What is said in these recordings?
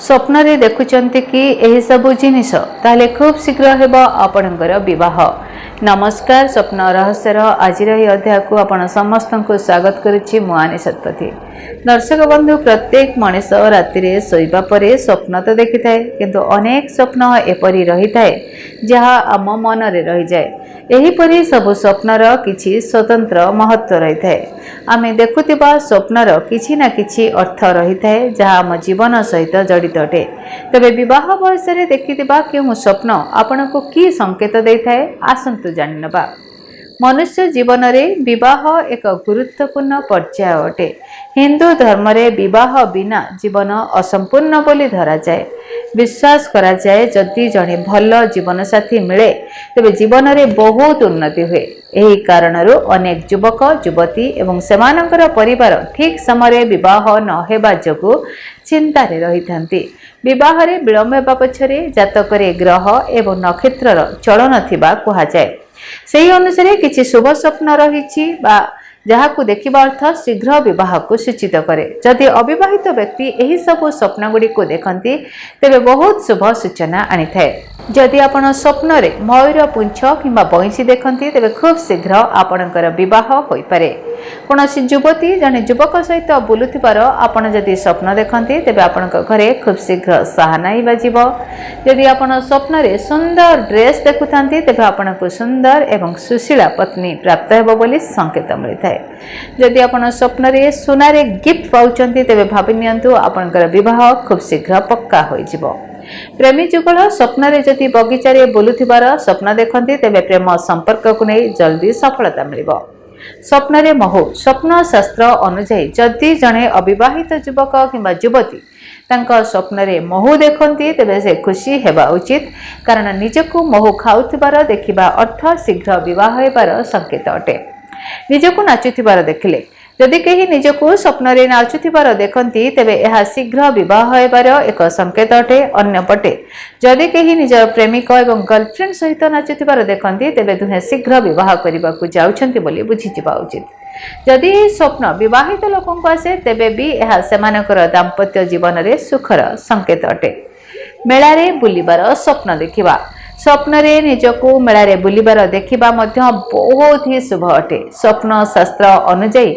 स्वप्न रे देखुचंती कि एही सबु जिनिस ताले खूब शीघ्र हेबो आपणकर विवाह। नमस्कार, स्वप्न रहस्यर आजिर यह अध्याय को आपण समस्त को स्वागत करुच्ची मुआनी शतपथी। दर्शक बंधु, प्रत्येक मनीष राति शोइबा परे स्वप्न तो देखि थाए, किंतु अनेक स्वप्न एपरी रही थाए जहाँ आम मन रे रही जाए। एहीपरि सबु स्वप्नर किछि स्वतंत्र महत्व रही थाए। आमे देखुथिबा स्वप्नर किछि ना किछि अर्थ रही थाए जहाँ आम जीवन सहित जड़ित अटे। तबे विवाह बयस रे देखिथिबा केउ स्वप्न आपनको की संकेत देइथाए, आसंतु जानिनबा। मनुष्य जीवन में विवाह एक गुरुत्वपूर्ण पर्याय अटे। हिंदू धर्म रे विवाह बिना जीवन असंपूर्ण बोली धरा जाए। विश्वास करा जाए जदि जड़े भल जीवन साथी मिले तेबे जीवन में बहुत उन्नति हुए। यही कारणरू अनेक युवक युवती एवं सेमानंकर परिवार ठीक समय विवाह न हेबा जोगु चिंतारे रही थांती। विवाह रे विलंब हेबा पछरे जातकरे ग्रह एवं नक्षत्रर चलन थिबा कहा जाए। सही अनुसार किछि शुभ स्वप्न रही जहां देखिबा अर्थ शीघ्र विवाह को सूचित करे। जदि अविवाहित व्यक्ति एही सब स्वप्न गुडी को देखंती तेबे बहुत शुभ सूचना आनी थाए। जदि आपण स्वप्न रे मयूर पुंछ किंबा बंशी देखंती तेबे खूब शीघ्र आपणकर विवाह होई पारे। कोनोसी युवती जने युवक सहित बुलुथिबार आपण जदि स्वप्न देखंती तेबे आपणक घरे खूब शीघ्र साहनाई बाजिबो। जदि आपण स्वप्न रे सुंदर ड्रेस देखुथांती तेबे आपणक सुंदर एवं सुशीला पत्नी प्राप्त हेबो बोली संकेत मिलिथाए। जदि आपण स्वप्न रे सोना रे गिफ्ट पाउचंती तेबे भाबि नियंतु आपणकर विवाह खूब शीघ्र पक्का होई जिवो। प्रेमी जुगल स्वप्न रे जदि बगीचा रे बुलुथिबार स्वप्न देखंती तेबे प्रेम संपर्क को नहीं जल्दी सफलता मिलिबो। स्वप्न रे महु स्वप्न शास्त्र अनुसार जदि जने अविवाहित युवक किंबा युवती तांका स्वप्न रे महु देखंती तेबे से खुशी हेबा उचित, कारण निजको महु खाउथिबार देखिबा अर्थ शीघ्र विवाह हेबार संकेत अटे। निजको नाचुथिबार देखिले जदि कहीं निजको स्वप्न रे नाचुथिबार देखंती तेबे यह शीघ्र विवाह हेबार एक संकेत अटे। अन्य पटे जदि कहीं निज प्रेमिक एवं गर्लफ्रेंड सहित नाचुथिबार देखंती तेबे दुहे शीघ्र विवाह करबाकू जाउछंती बोली बुझिजिबा उचित। जदि स्वप्न विवाहित लोकों आसे तेबे भी यह सेमानकर दाम्पत्य जीवन रे सुखर संकेत अटे। मेला रे बुलिबार स्वप्न देखिबा स्वप्न रे निजको मेला रे बुलिबार देखिबा मध्य बहुत ही शुभ अटे। स्वप्न शास्त्र अनुसार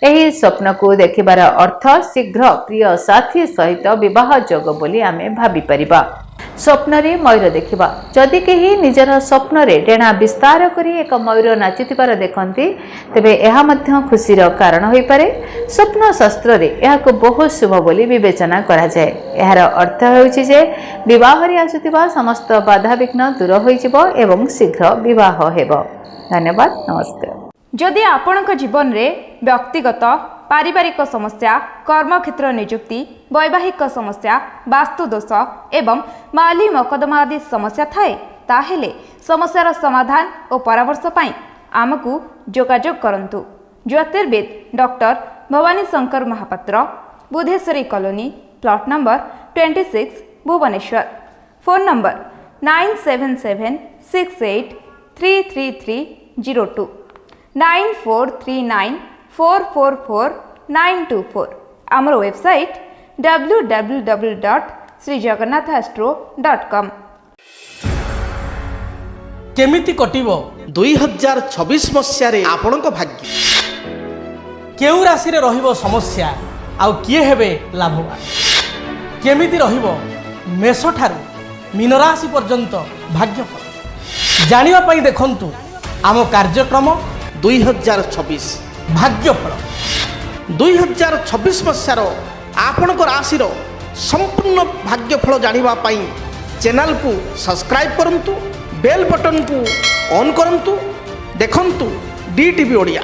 एही स्वप्न को देखिबार अर्थ शीघ्र प्रिय साथी सहित विवाह जोग बोली आमे भाबी परिबा। स्वप्न रे मयूर देखिबा जदि केही निजर स्वप्न रे डेणा विस्तार करी एक मयूर नाचुथिबार देखंती तेबे एहा मध्य खुशीर कारण होई पारे। स्वप्न शास्त्र रे एहाको बहुत शुभ बोली विवेचना करा जाय। एहार अर्थ हेउछि जे विवाह रे आसुथिबा समस्त बाधा विघ्न दूर होई जिवो एवं शीघ्र विवाह हेबो। धन्यवाद, नमस्कार। जदि आपणक जीवन रे व्यक्तिगत पारिवारिक समस्या, कर्मक्षेत्र नियुक्ति, वैवाहिक समस्या, वास्तुदोष एवं माली मकदमा आदि समस्या थाए ताहेले समस्यार समाधान और परामर्श पाई आमकु जोगाजोग करंतु। ज्योतिर्वेद doctor Bhabani Shankar Mahapatra, Budheswari colony, plot number 26, Bhubaneswar. Phone number 9776833302 9439444924। आमर वेबसाइट www.srijagannathastro.com। केमिति कटिबो 2026 मसियारे आपणक भाग्य केउ राशि रे रहिबो समस्या आउ किए हेबे लाभवान, केमिति रहिबो मेष ठारू मीन राशि पर्यंत भाग्यफल जानिबा पई देखंतु आम कार्यक्रम 2026 भाग्यफल। 2026 मसियार आपणक राशि संपूर्ण भाग्यफल जानिबा पई चैनल को सब्सक्राइब करंतु, बेल बटन को ऑन करंतु। देखंतु डीटीवी ओडिया।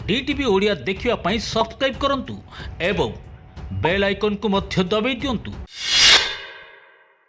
डीटीवी ओडिया देखिवा पई सब्सक्राइब करंतु एवं बेल आइकन को मध्य दबाई दियंतु।